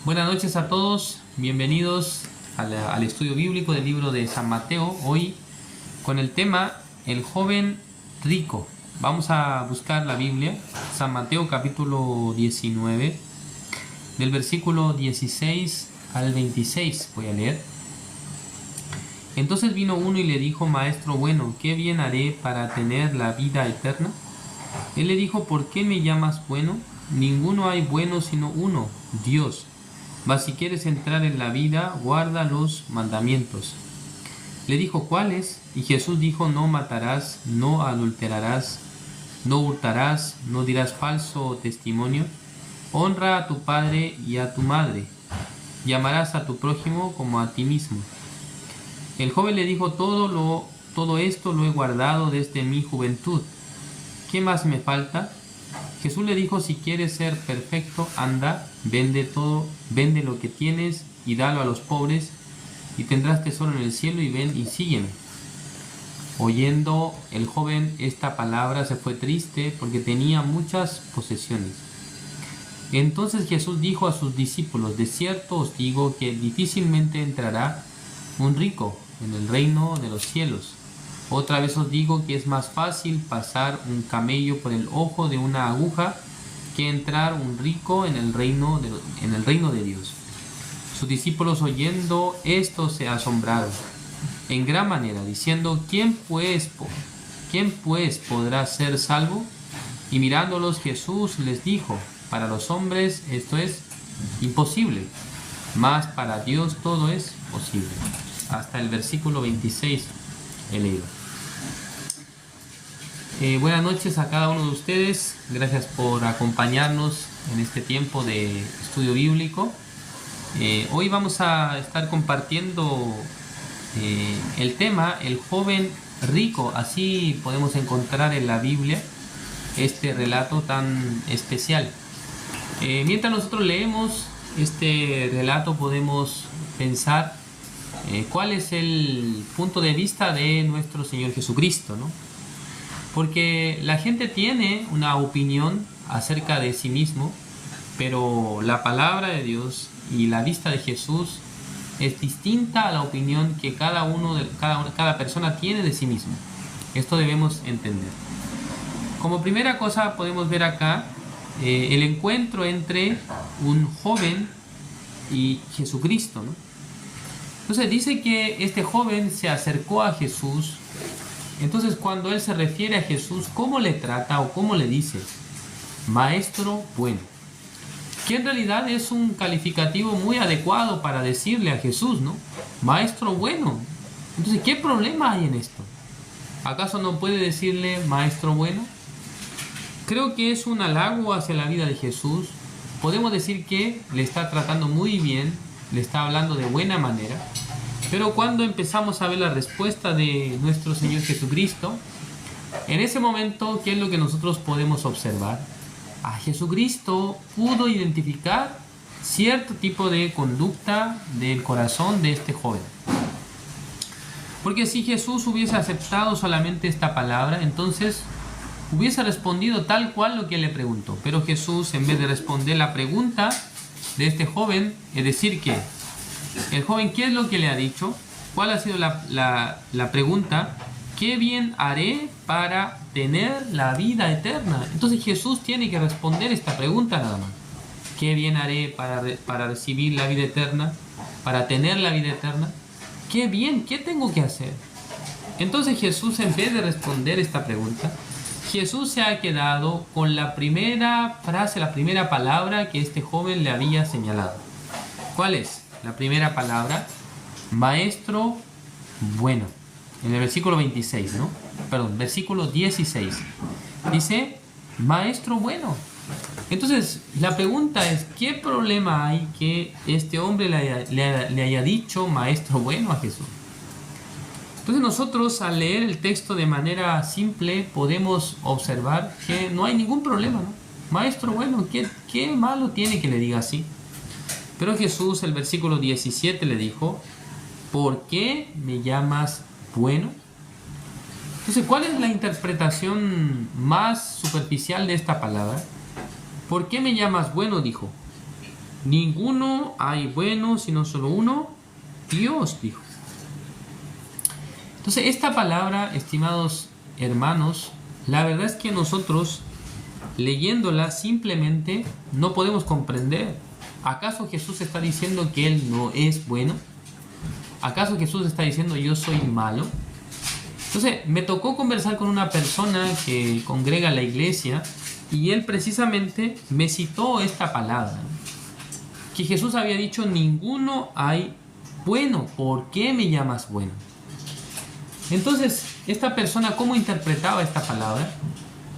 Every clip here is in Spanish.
Buenas noches a todos, bienvenidos al estudio bíblico del libro de San Mateo, hoy con el tema El joven rico. Vamos a buscar la Biblia, San Mateo capítulo 19, del versículo 16 al 26, voy a leer. Entonces vino uno y le dijo: Maestro bueno, ¿qué bien haré para tener la vida eterna? Él le dijo: ¿por qué me llamas bueno? Ninguno hay bueno sino uno, Dios. Mas si quieres entrar en la vida, guarda los mandamientos. Le dijo: ¿cuáles? Y Jesús dijo: no matarás, no adulterarás, no hurtarás, no dirás falso testimonio, honra a tu padre y a tu madre, llamarás a tu prójimo como a ti mismo. El joven le dijo: todo esto lo he guardado desde mi juventud. ¿Qué más me falta? Jesús le dijo: si quieres ser perfecto, anda, vende todo, vende lo que tienes y dalo a los pobres, y tendrás tesoro en el cielo, y ven y sígueme. Oyendo el joven esta palabra, se fue triste porque tenía muchas posesiones. Entonces Jesús dijo a sus discípulos: de cierto os digo que difícilmente entrará un rico en el reino de los cielos. Otra vez os digo que es más fácil pasar un camello por el ojo de una aguja que entrar un rico en el reino de Dios. Sus discípulos, oyendo esto, se asombraron en gran manera, diciendo: ¿quién pues podrá ser salvo? Y mirándolos, Jesús les dijo: para los hombres esto es imposible, mas para Dios todo es posible. Hasta el versículo 26 he leído. Buenas noches a cada uno de ustedes. Gracias por acompañarnos en este tiempo de estudio bíblico. Hoy vamos a estar compartiendo el tema El joven rico. Así podemos encontrar en la Biblia este relato tan especial. Mientras nosotros leemos este relato, podemos pensar cuál es el punto de vista de nuestro Señor Jesucristo, ¿no? Porque la gente tiene una opinión acerca de sí mismo, pero la palabra de Dios y la vista de Jesús es distinta a la opinión que cada persona tiene de sí mismo. Esto debemos entender. Como primera cosa podemos ver acá el encuentro entre un joven y Jesucristo, ¿no? Entonces dice que este joven se acercó a Jesús. Entonces cuando él se refiere a Jesús, ¿cómo le trata o cómo le dice? Maestro bueno. Que en realidad es un calificativo muy adecuado para decirle a Jesús, ¿no? Maestro bueno. Entonces, ¿qué problema hay en esto? ¿Acaso no puede decirle maestro bueno? Creo que es un halago hacia la vida de Jesús. Podemos decir que le está tratando muy bien, le está hablando de buena manera. Pero cuando empezamos a ver la respuesta de nuestro Señor Jesucristo, en ese momento, ¿qué es lo que nosotros podemos observar? A Jesucristo pudo identificar cierto tipo de conducta del corazón de este joven. Porque si Jesús hubiese aceptado solamente esta palabra, entonces hubiese respondido tal cual lo que él le preguntó. Pero Jesús, en vez de responder la pregunta de este joven, es decir, que el joven, ¿qué es lo que le ha dicho? ¿Cuál ha sido la pregunta? ¿Qué bien haré para tener la vida eterna? Entonces Jesús tiene que responder esta pregunta nada más. ¿Qué bien haré para recibir la vida eterna? ¿Para tener la vida eterna? ¿Qué bien? ¿Qué tengo que hacer? Entonces Jesús, en vez de responder esta pregunta, Jesús se ha quedado con la primera frase, la primera palabra que este joven le había señalado. ¿Cuál es? La primera palabra: maestro bueno. En el versículo 26, ¿no? Perdón, versículo 16. Dice, maestro bueno. Entonces, la pregunta es, ¿qué problema hay que este hombre le haya dicho maestro bueno a Jesús? Entonces nosotros, al leer el texto de manera simple, podemos observar que no hay ningún problema, ¿no? Maestro bueno, ¿qué malo tiene que le diga así? Pero Jesús, el versículo 17, le dijo: ¿por qué me llamas bueno? Entonces, ¿cuál es la interpretación más superficial de esta palabra? ¿Por qué me llamas bueno?, dijo. Ninguno hay bueno, sino solo uno, Dios, dijo. Entonces, esta palabra, estimados hermanos, la verdad es que nosotros, leyéndola, simplemente no podemos comprender. ¿Acaso Jesús está diciendo que Él no es bueno? ¿Acaso Jesús está diciendo yo soy malo? Entonces, me tocó conversar con una persona que congrega la iglesia y él precisamente me citó esta palabra, que Jesús había dicho, ninguno hay bueno, ¿por qué me llamas bueno? Entonces, esta persona, ¿cómo interpretaba esta palabra?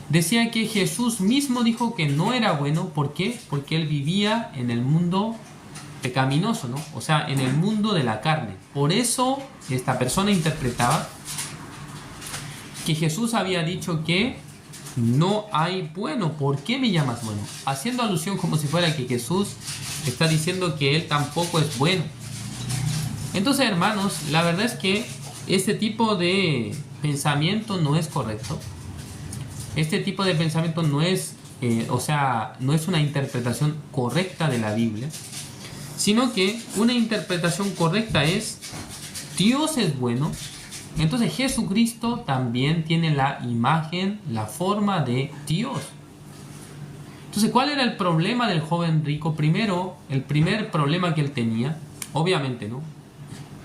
Decía que Jesús mismo dijo que no era bueno. ¿Por qué? Porque él vivía en el mundo pecaminoso, ¿no? O sea, en el mundo de la carne. Por eso, esta persona interpretaba que Jesús había dicho que no hay bueno, ¿por qué me llamas bueno? Haciendo alusión como si fuera que Jesús está diciendo que Él tampoco es bueno. Entonces, hermanos, la verdad es que este tipo de pensamiento no es correcto. Este tipo de pensamiento no es, no es una interpretación correcta de la Biblia, sino que una interpretación correcta es Dios es bueno. Entonces Jesucristo también tiene la imagen, la forma de Dios. Entonces, ¿cuál era el problema del joven rico? Primero, el primer problema que él tenía, obviamente, ¿no?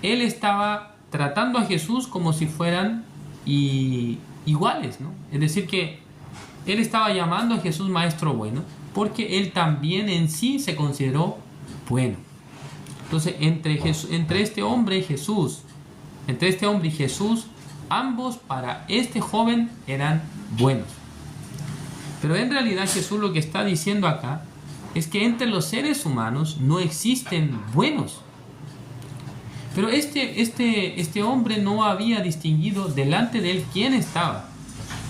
Él estaba tratando a Jesús como si fueran iguales, ¿no? Es decir, que él estaba llamando a Jesús maestro bueno, porque él también en sí se consideró bueno. Entonces, entre este hombre y Jesús, ambos para este joven eran buenos. Pero en realidad Jesús lo que está diciendo acá es que entre los seres humanos no existen buenos. Pero este hombre no había distinguido delante de él quién estaba.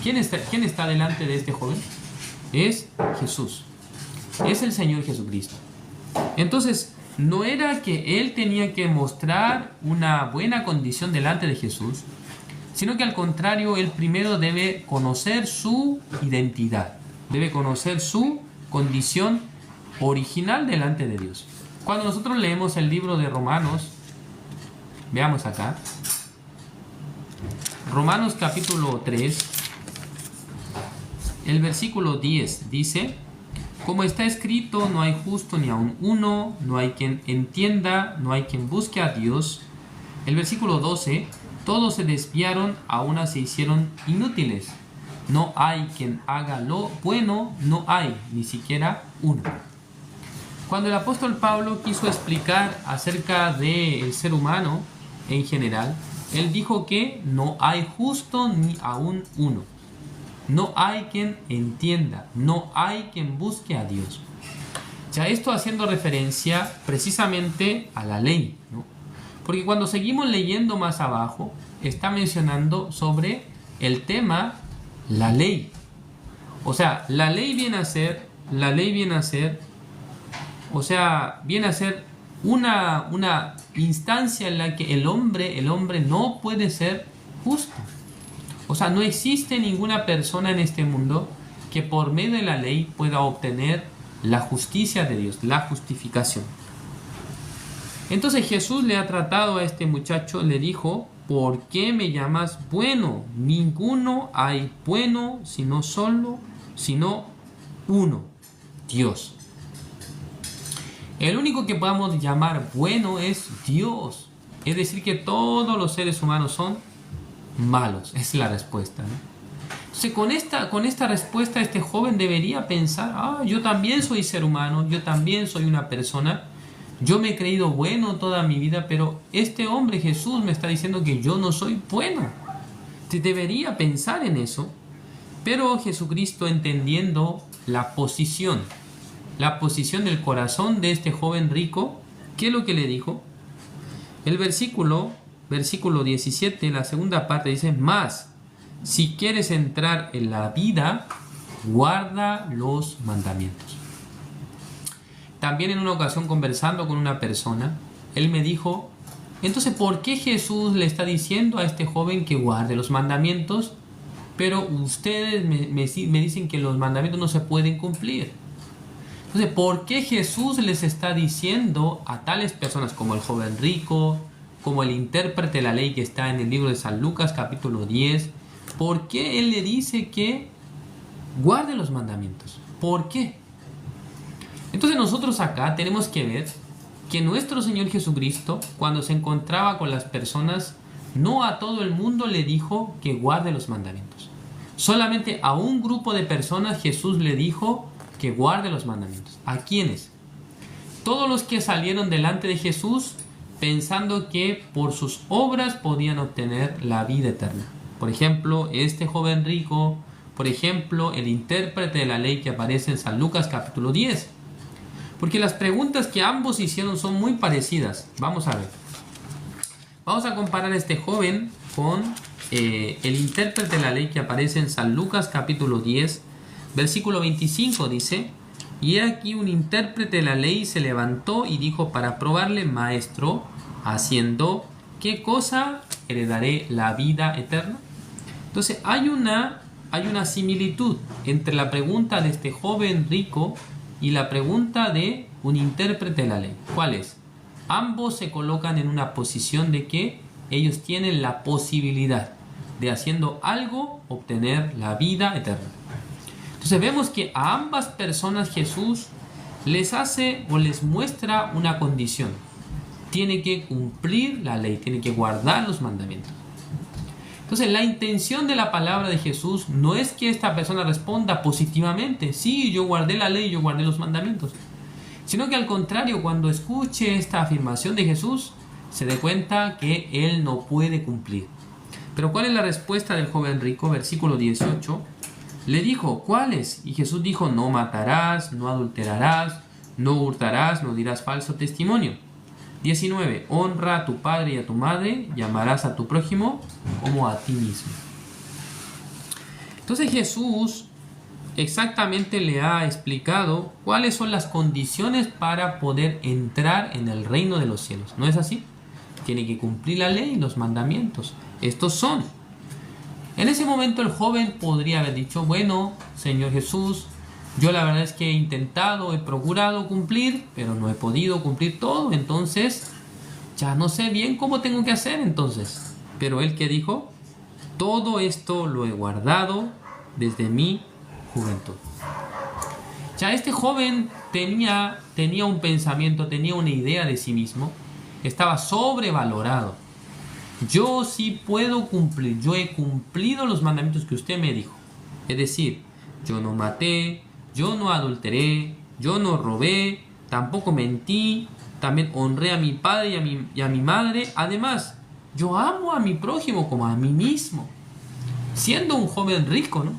¿Quién está delante de este joven? Es Jesús. Es el Señor Jesucristo. Entonces, no era que él tenía que mostrar una buena condición delante de Jesús, sino que al contrario, él primero debe conocer su identidad, debe conocer su condición original delante de Dios. Cuando nosotros leemos el libro de Romanos, veamos acá, Romanos capítulo 3, el versículo 10 dice: como está escrito, no hay justo ni aun uno, no hay quien entienda, no hay quien busque a Dios. El versículo 12, todos se desviaron, a una se hicieron inútiles. No hay quien haga lo bueno, no hay ni siquiera uno. Cuando el apóstol Pablo quiso explicar acerca del ser humano en general, él dijo que no hay justo ni aun uno. No hay quien entienda, no hay quien busque a Dios. Ya esto haciendo referencia precisamente a la ley, ¿no? Porque cuando seguimos leyendo más abajo, está mencionando sobre el tema la ley. O sea, la ley viene a ser una instancia en la que el hombre no puede ser justo. O sea, no existe ninguna persona en este mundo que por medio de la ley pueda obtener la justicia de Dios, la justificación. Entonces Jesús le ha tratado a este muchacho, le dijo: ¿por qué me llamas bueno? Ninguno hay bueno sino uno, Dios. El único que podamos llamar bueno es Dios. Es decir, que todos los seres humanos son malos. Es la respuesta, ¿no? Entonces, con esta respuesta, este joven debería pensar: yo también soy ser humano, yo también soy una persona, yo me he creído bueno toda mi vida, pero este hombre Jesús me está diciendo que yo no soy bueno. Te debería pensar en eso. Pero Jesucristo, entendiendo la posición del corazón de este joven rico, ¿qué es lo que le dijo? El versículo 17, la segunda parte dice: mas si quieres entrar en la vida, guarda los mandamientos. También en una ocasión, conversando con una persona, él me dijo: entonces, ¿por qué Jesús le está diciendo a este joven que guarde los mandamientos, pero ustedes me dicen que los mandamientos no se pueden cumplir? Entonces, ¿por qué Jesús les está diciendo a tales personas como el joven rico, como el intérprete de la ley que está en el libro de San Lucas capítulo 10, por qué Él le dice que guarde los mandamientos? ¿Por qué? Entonces nosotros acá tenemos que ver que nuestro Señor Jesucristo, cuando se encontraba con las personas, no a todo el mundo le dijo que guarde los mandamientos. Solamente a un grupo de personas Jesús le dijo que guarde los mandamientos. ¿A quiénes? Todos los que salieron delante de Jesús pensando que por sus obras podían obtener la vida eterna. Por ejemplo, este joven rico, por ejemplo, el intérprete de la ley que aparece en San Lucas capítulo 10. Porque las preguntas que ambos hicieron son muy parecidas. Vamos a ver. Vamos a comparar a este joven con el intérprete de la ley que aparece en San Lucas capítulo 10, versículo 25 dice: y he aquí un intérprete de la ley se levantó y dijo para probarle: maestro, haciendo ¿qué cosa heredaré la vida eterna? Entonces hay una similitud entre la pregunta de este joven rico y la pregunta de un intérprete de la ley. ¿Cuál es? Ambos se colocan en una posición de que ellos tienen la posibilidad de, haciendo algo, obtener la vida eterna. Entonces vemos que a ambas personas Jesús les hace o les muestra una condición. Tiene que cumplir la ley, tiene que guardar los mandamientos. Entonces la intención de la palabra de Jesús no es que esta persona responda positivamente: sí, yo guardé la ley, yo guardé los mandamientos. Sino que al contrario, cuando escuche esta afirmación de Jesús, se dé cuenta que él no puede cumplir. Pero ¿cuál es la respuesta del joven rico? Versículo 18. Le dijo: ¿cuáles? Y Jesús dijo: no matarás, no adulterarás, no hurtarás, no dirás falso testimonio. 19. Honra a tu padre y a tu madre, y amarás a tu prójimo como a ti mismo. Entonces Jesús exactamente le ha explicado cuáles son las condiciones para poder entrar en el reino de los cielos. ¿No es así? Tiene que cumplir la ley y los mandamientos. Estos son. En ese momento el joven podría haber dicho: bueno, Señor Jesús, yo la verdad es que he intentado, he procurado cumplir, pero no he podido cumplir todo, entonces ya no sé bien cómo tengo que hacer entonces. Pero él, ¿qué dijo? Todo esto lo he guardado desde mi juventud. Ya este joven tenía un pensamiento, tenía una idea de sí mismo, estaba sobrevalorado. Yo sí puedo cumplir, yo he cumplido los mandamientos que usted me dijo. Es decir, yo no maté, yo no adulteré, yo no robé, tampoco mentí, también honré a mi padre y a mi madre. Además, yo amo a mi prójimo como a mí mismo. Siendo un joven rico, ¿no?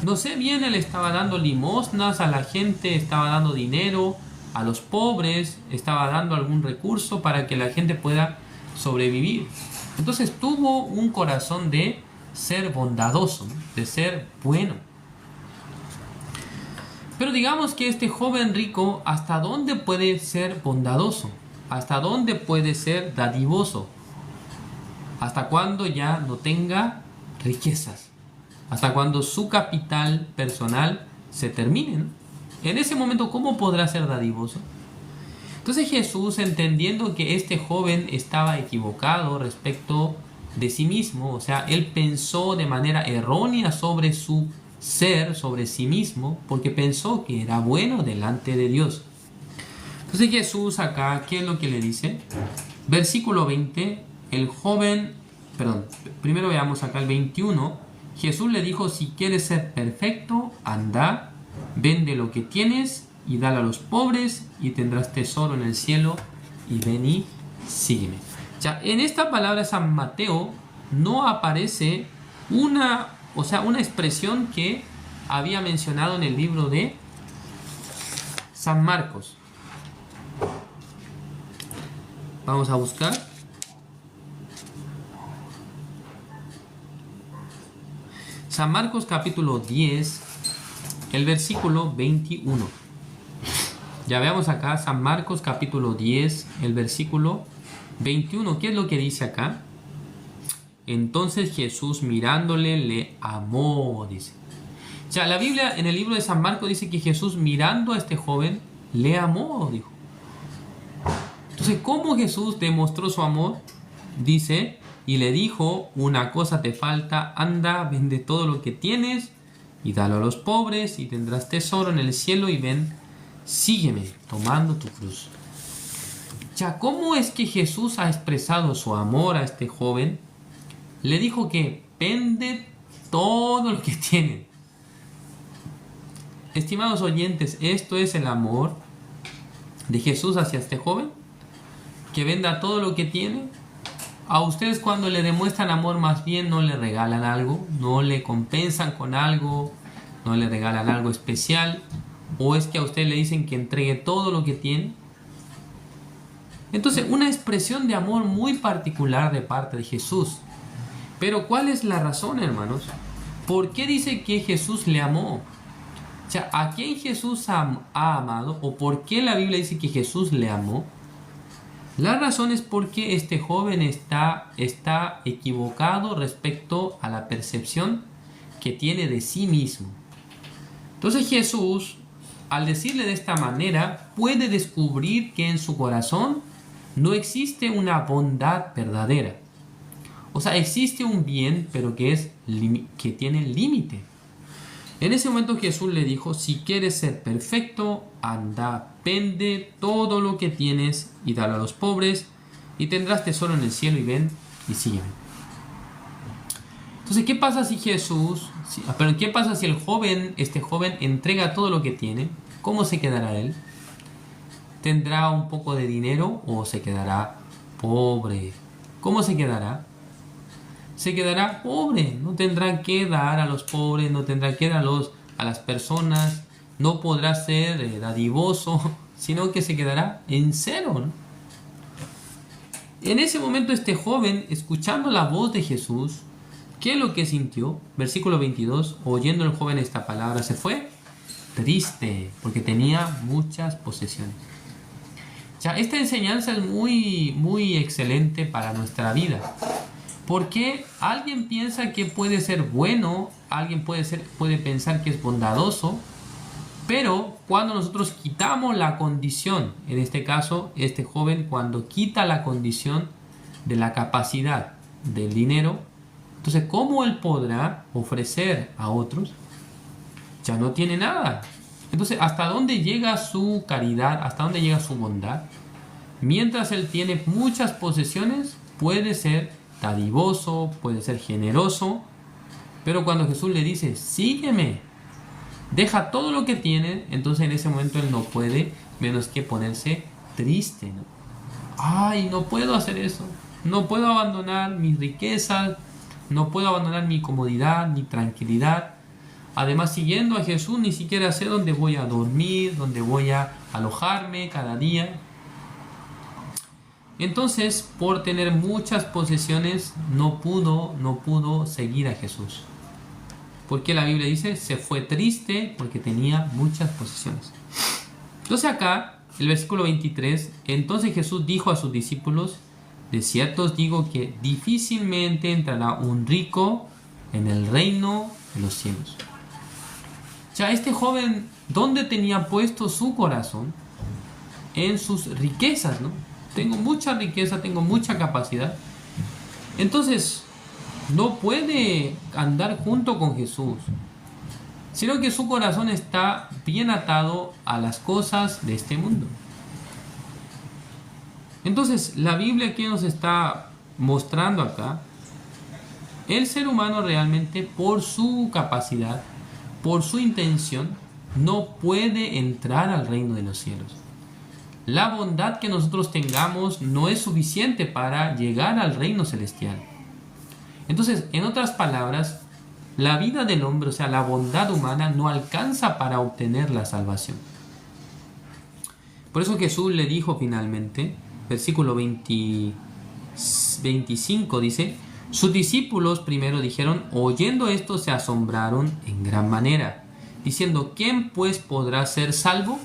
No sé bien, él estaba dando limosnas a la gente, estaba dando dinero a los pobres, estaba dando algún recurso para que la gente pueda sobrevivir. Entonces tuvo un corazón de ser bondadoso, ¿no? De ser bueno. Pero digamos que este joven rico, ¿hasta dónde puede ser bondadoso? ¿Hasta dónde puede ser dadivoso? ¿Hasta cuando ya no tenga riquezas? ¿Hasta cuando su capital personal se termine, ¿no? En ese momento, ¿cómo podrá ser dadivoso? Entonces Jesús, entendiendo que este joven estaba equivocado respecto de sí mismo, o sea, él pensó de manera errónea sobre su ser, sobre sí mismo, porque pensó que era bueno delante de Dios. Entonces Jesús acá, ¿qué es lo que le dice? Versículo 20, primero veamos acá el 21. Jesús le dijo: si quieres ser perfecto, anda, vende lo que tienes y dale a los pobres y tendrás tesoro en el cielo, y ven y sígueme. Ya, en esta palabra de San Mateo no aparece una expresión que había mencionado en el libro de San Marcos. Vamos a buscar. San Marcos capítulo 10, el versículo 21. Ya veamos acá San Marcos capítulo 10, el versículo 21. ¿Qué es lo que dice acá? Entonces Jesús, mirándole, le amó, dice. Ya, la Biblia en el libro de San Marcos dice que Jesús, mirando a este joven, le amó, dijo. Entonces, ¿cómo Jesús demostró su amor? Dice, y le dijo, una cosa te falta, anda, vende todo lo que tienes y dalo a los pobres y tendrás tesoro en el cielo y ven, sígueme tomando tu cruz. Ya, ¿cómo es que Jesús ha expresado su amor a este joven? Le dijo que vende todo lo que tiene. Estimados oyentes, ¿esto es el amor de Jesús hacia este joven? Que venda todo lo que tiene. A ustedes, cuando le demuestran amor, más bien no le regalan algo, no le compensan con algo, no le regalan algo especial, o es que a usted le dicen que entregue todo lo que tiene. Entonces, una expresión de amor muy particular de parte de Jesús. Pero ¿cuál es la razón, hermanos? ¿Por qué dice que Jesús le amó? O sea, ¿a quién Jesús ha amado? ¿O por qué la Biblia dice que Jesús le amó? La razón es porque este joven está equivocado respecto a la percepción que tiene de sí mismo. Entonces Jesús, al decirle de esta manera, puede descubrir que en su corazón no existe una bondad verdadera. O sea, existe un bien, pero que tiene límite. En ese momento Jesús le dijo, si quieres ser perfecto, anda, vende todo lo que tienes y dalo a los pobres y tendrás tesoro en el cielo y ven y sígueme. Entonces, ¿qué pasa si qué pasa si este joven entrega todo lo que tiene? ¿Cómo se quedará él? ¿Tendrá un poco de dinero o se quedará pobre? ¿Cómo se quedará? Se quedará pobre, no tendrá que dar a los pobres, no tendrá que dar a las personas, no podrá ser dadivoso, sino que se quedará en cero, ¿no? En ese momento este joven, escuchando la voz de Jesús, ¿qué es lo que sintió? Versículo 22, oyendo el joven esta palabra, se fue triste, porque tenía muchas posesiones. Ya, esta enseñanza es muy, muy excelente para nuestra vida. Porque alguien piensa que puede ser bueno, alguien puede pensar que es bondadoso, pero cuando nosotros quitamos la condición, en este caso, este joven cuando quita la condición de la capacidad del dinero, entonces, ¿cómo él podrá ofrecer a otros? Ya no tiene nada. Entonces, ¿hasta dónde llega su caridad? ¿Hasta dónde llega su bondad? Mientras él tiene muchas posesiones, puede ser dadivoso, puede ser generoso, pero cuando Jesús le dice, sígueme, deja todo lo que tiene, entonces en ese momento él no puede menos que ponerse triste, ¿no? Ay, no puedo hacer eso, no puedo abandonar mis riquezas, no puedo abandonar mi comodidad, mi tranquilidad. Además, siguiendo a Jesús, ni siquiera sé dónde voy a dormir, dónde voy a alojarme cada día. Entonces, por tener muchas posesiones, no pudo seguir a Jesús. Porque la Biblia dice, se fue triste porque tenía muchas posesiones. Entonces acá, el versículo 23, entonces Jesús dijo a sus discípulos, de cierto os digo que difícilmente entrará un rico en el reino de los cielos. Ya este joven, ¿dónde tenía puesto su corazón? En sus riquezas, ¿no? Tengo mucha riqueza, tengo mucha capacidad. Entonces, no puede andar junto con Jesús, sino que su corazón está bien atado a las cosas de este mundo. Entonces, la Biblia que nos está mostrando acá, el ser humano realmente, por su capacidad, por su intención, no puede entrar al reino de los cielos. La bondad que nosotros tengamos no es suficiente para llegar al reino celestial. Entonces, en otras palabras, la vida del hombre, o sea, la bondad humana, no alcanza para obtener la salvación. Por eso Jesús le dijo finalmente, versículo 25 dice, sus discípulos primero dijeron, oyendo esto se asombraron en gran manera, diciendo, ¿quién pues podrá ser salvo?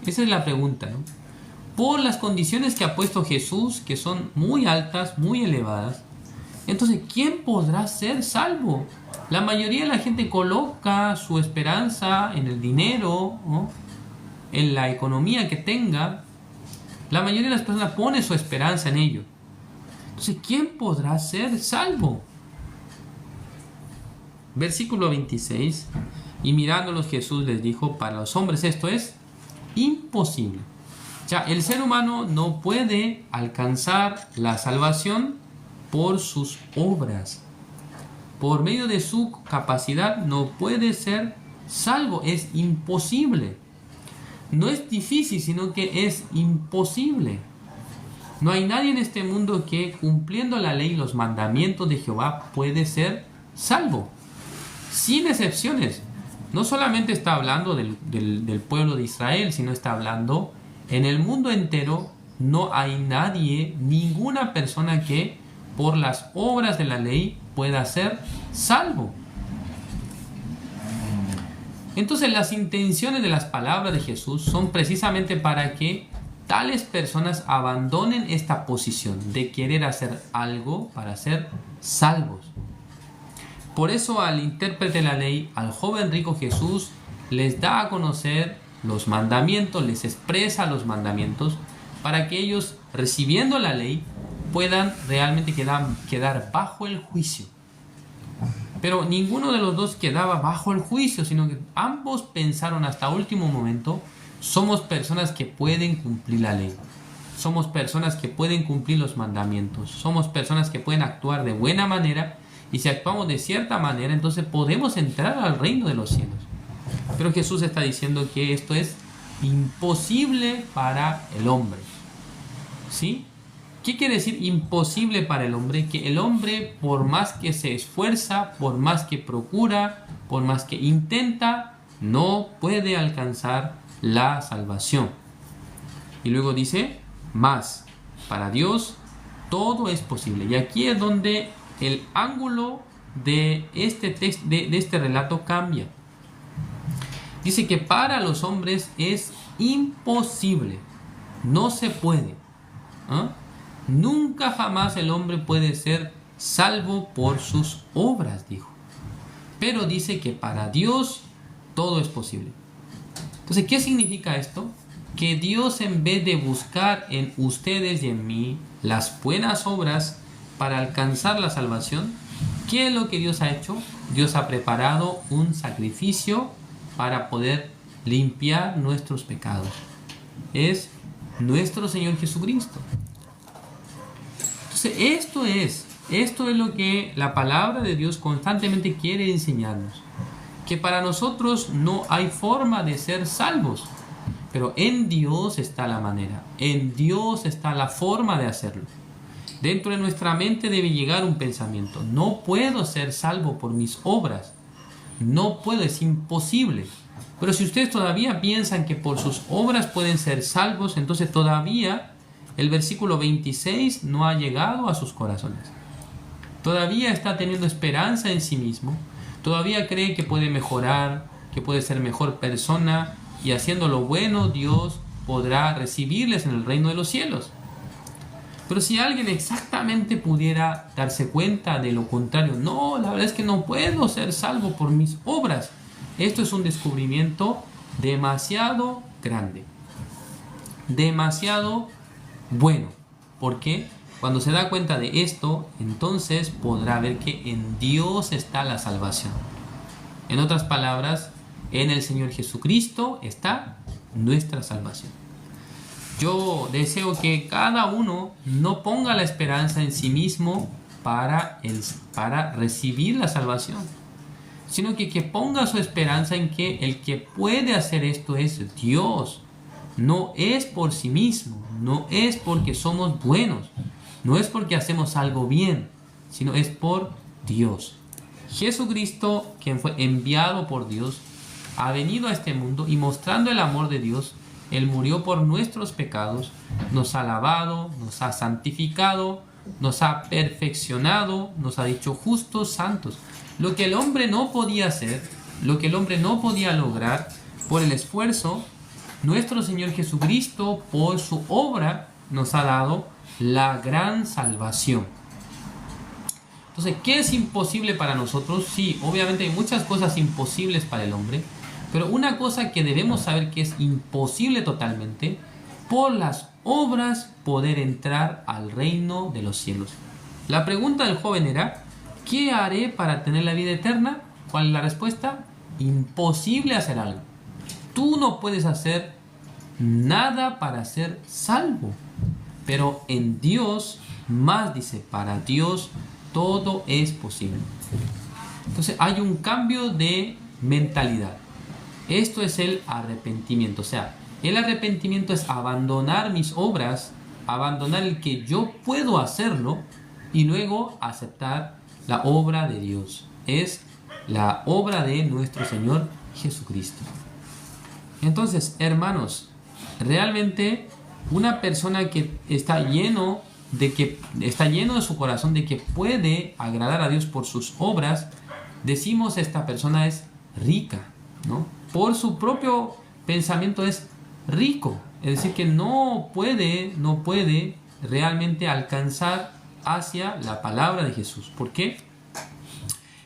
Esa es la pregunta, ¿no? Por las condiciones que ha puesto Jesús, que son muy altas, muy elevadas, Entonces, ¿quién podrá ser salvo? La mayoría de la gente coloca su esperanza en el dinero, ¿no?, en la economía que tenga. La mayoría de las personas pone su esperanza en ello. Entonces, ¿quién podrá ser salvo? Versículo 26. Y mirándolos Jesús les dijo: para los hombres esto es imposible. Ya, el ser humano no puede alcanzar la salvación por sus obras. Por medio de su capacidad no puede ser salvo. Es imposible. No es difícil, sino que es imposible. No hay nadie en este mundo que, cumpliendo la ley y los mandamientos de Jehová, puede ser salvo. Sin excepciones. No solamente está hablando del pueblo de Israel, sino está hablando en el mundo entero. No hay nadie, ninguna persona que por las obras de la ley pueda ser salvo. Entonces, las intenciones de las palabras de Jesús son precisamente para que tales personas abandonen esta posición de querer hacer algo para ser salvos. Por eso, al intérprete de la ley, al joven rico, Jesús les da a conocer los mandamientos, les expresa los mandamientos, para que ellos, recibiendo la ley, puedan realmente quedar bajo el juicio. Pero ninguno de los dos quedaba bajo el juicio, sino que ambos pensaron hasta último momento: somos personas que pueden cumplir la ley. Somos personas que pueden cumplir los mandamientos. Somos personas que pueden actuar de buena manera. Y si actuamos de cierta manera, entonces podemos entrar al reino de los cielos. Pero Jesús está diciendo que esto es imposible para el hombre. ¿Sí? ¿Qué quiere decir imposible para el hombre? Que el hombre, por más que se esfuerza, por más que procura, por más que intenta, no puede alcanzar la salvación. Y luego dice: más, para Dios todo es posible. Y aquí es donde el ángulo de este texto, de este relato, cambia. Dice que para los hombres es imposible, no se puede. Nunca jamás el hombre puede ser salvo por sus obras, dijo. Pero dice que para Dios todo es posible. Entonces, ¿qué significa esto? Que Dios, en vez de buscar en ustedes y en mí las buenas obras para alcanzar la salvación, ¿qué es lo que Dios ha hecho? Dios ha preparado un sacrificio para poder limpiar nuestros pecados. Es nuestro Señor Jesucristo. Entonces, esto es lo que la palabra de Dios constantemente quiere enseñarnos. Que para nosotros no hay forma de ser salvos, pero en Dios está la manera, en Dios está la forma de hacerlo. Dentro de nuestra mente debe llegar un pensamiento: no puedo ser salvo por mis obras, no puedo, es imposible. Pero si ustedes todavía piensan que por sus obras pueden ser salvos, entonces todavía el versículo 26 no ha llegado a sus corazones. Todavía está teniendo esperanza en sí mismo, todavía cree que puede mejorar, que puede ser mejor persona, y haciendo lo bueno Dios podrá recibirles en el reino de los cielos. Pero si alguien exactamente pudiera darse cuenta de lo contrario: no, la verdad es que no puedo ser salvo por mis obras, esto es un descubrimiento demasiado grande, demasiado bueno. Porque cuando se da cuenta de esto, entonces podrá ver que en Dios está la salvación. En otras palabras, en el Señor Jesucristo está nuestra salvación. Yo deseo que cada uno no ponga la esperanza en sí mismo para recibir la salvación, sino que ponga su esperanza en que el que puede hacer esto es Dios. No es por sí mismo, no es porque somos buenos, no es porque hacemos algo bien, sino es por Dios. Jesucristo, quien fue enviado por Dios, ha venido a este mundo y, mostrando el amor de Dios, Él murió por nuestros pecados, nos ha lavado, nos ha santificado, nos ha perfeccionado, nos ha dicho justos, santos. Lo que el hombre no podía hacer, lo que el hombre no podía lograr por el esfuerzo, nuestro Señor Jesucristo, por su obra, nos ha dado la gran salvación. Entonces, ¿qué es imposible para nosotros? Sí, obviamente hay muchas cosas imposibles para el hombre, pero una cosa que debemos saber que es imposible totalmente, por las obras poder entrar al reino de los cielos. La pregunta del joven era, ¿qué haré para tener la vida eterna? ¿Cuál es la respuesta? Imposible hacer algo. Tú no puedes hacer nada para ser salvo, pero en Dios, más dice, para Dios todo es posible. Entonces hay un cambio de mentalidad. Esto es el arrepentimiento. O sea, el arrepentimiento es abandonar mis obras, abandonar el que yo puedo hacerlo y luego aceptar la obra de Dios. Es la obra de nuestro Señor Jesucristo. Entonces, hermanos, realmente una persona que está lleno de su corazón de que puede agradar a Dios por sus obras, decimos esta persona es rica, ¿no? Por su propio pensamiento es rico, es decir que no puede realmente alcanzar hacia la palabra de Jesús. ¿Por qué?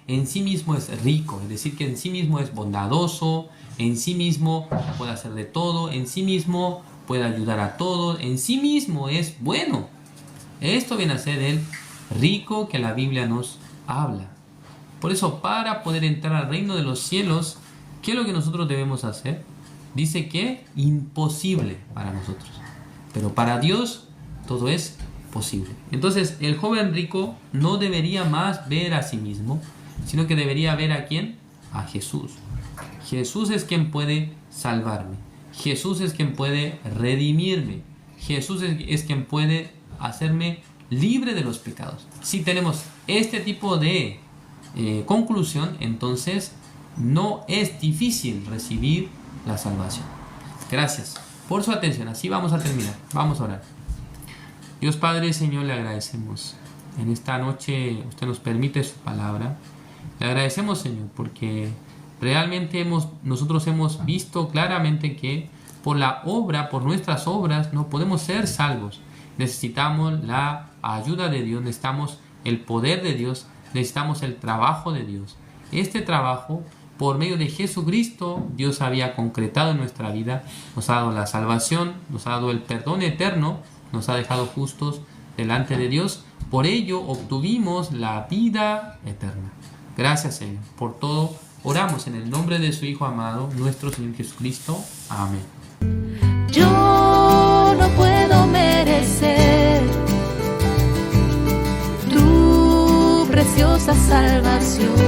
En sí mismo es rico, es decir que en sí mismo es bondadoso, en sí mismo puede hacer de todo, en sí mismo puede ayudar a todos, en sí mismo es bueno. Esto viene a ser el rico que la Biblia nos habla. Por eso, para poder entrar al reino de los cielos, ¿qué es lo que nosotros debemos hacer? Dice que imposible para nosotros, pero para Dios todo es posible. Entonces, el joven rico no debería más ver a sí mismo, sino que debería ver ¿a quién? A Jesús. Jesús es quien puede salvarme. Jesús es quien puede redimirme. Jesús es quien puede hacerme libre de los pecados. Si tenemos este tipo de conclusión, entonces no es difícil recibir la salvación. Gracias por su atención. Así vamos a terminar. Vamos a orar. Dios Padre, Señor, le agradecemos. En esta noche usted nos permite su palabra. Le agradecemos, Señor, porque realmente nosotros hemos visto claramente que por la obra, por nuestras obras, no podemos ser salvos. Necesitamos la ayuda de Dios, necesitamos el poder de Dios, necesitamos el trabajo de Dios. Este trabajo, por medio de Jesucristo, Dios había concretado en nuestra vida, nos ha dado la salvación, nos ha dado el perdón eterno, nos ha dejado justos delante de Dios. Por ello obtuvimos la vida eterna. Gracias, Señor, por todo. Oramos en el nombre de su Hijo amado, nuestro Señor Jesucristo. Amén. Yo no puedo merecer tu preciosa salvación.